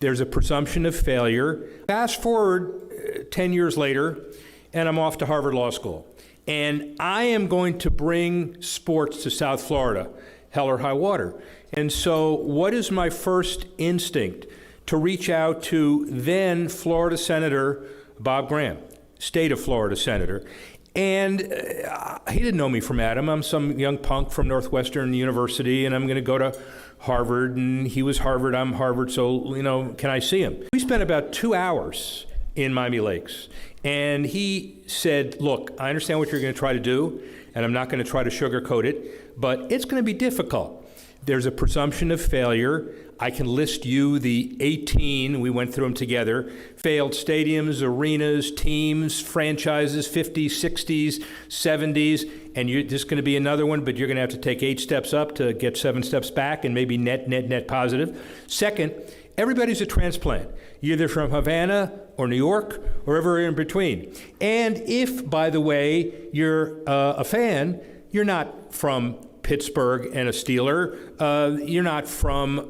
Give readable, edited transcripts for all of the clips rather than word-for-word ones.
There's a presumption of failure. Fast forward 10 years later, and I'm off to Harvard Law School. And I am going to bring sports to South Florida, hell or high water. And so what is my first instinct? To reach out to then Florida Senator Bob Graham, state of Florida Senator. And he didn't know me from Adam. I'm some young punk from Northwestern University, and I'm going to go to Harvard. And he was Harvard, I'm Harvard, so, can I see him? We spent about 2 hours in Miami Lakes. And he said, look, I understand what you're going to try to do, and I'm not going to try to sugarcoat it, but it's going to be difficult. There's a presumption of failure. I can list you the 18, we went through them together, failed stadiums, arenas, teams, franchises, 50s, 60s, 70s, and this is going to be another one, but you're going to have to take 8 steps up to get 7 steps back and maybe net positive. Second, everybody's a transplant, either from Havana or New York or everywhere in between. And if, by the way, you're a fan, you're not from Pittsburgh and a Steeler. You're not from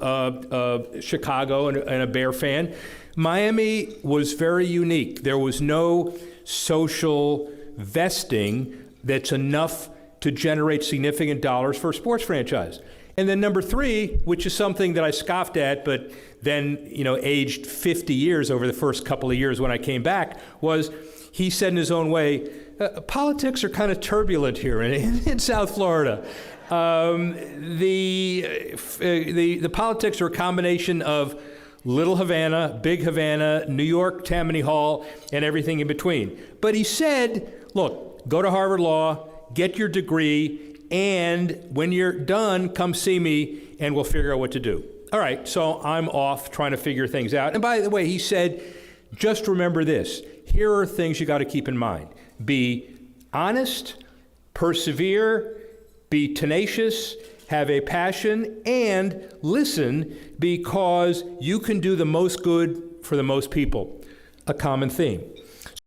Chicago and a Bear fan. Miami was very unique. There was no social vesting that's enough to generate significant dollars for a sports franchise. And then number 3, which is something that I scoffed at, but then, aged 50 years over the first couple of years when I came back, was he said in his own way, politics are kind of turbulent here in South Florida. The politics are a combination of Little Havana, Big Havana, New York, Tammany Hall, and everything in between. But he said, look, go to Harvard Law, get your degree, and when you're done, come see me, and we'll figure out what to do. All right, so I'm off trying to figure things out. And by the way, he said, just remember this. Here are things you got to keep in mind. Be honest, persevere, be tenacious, have a passion, and listen, because you can do the most good for the most people. A common theme.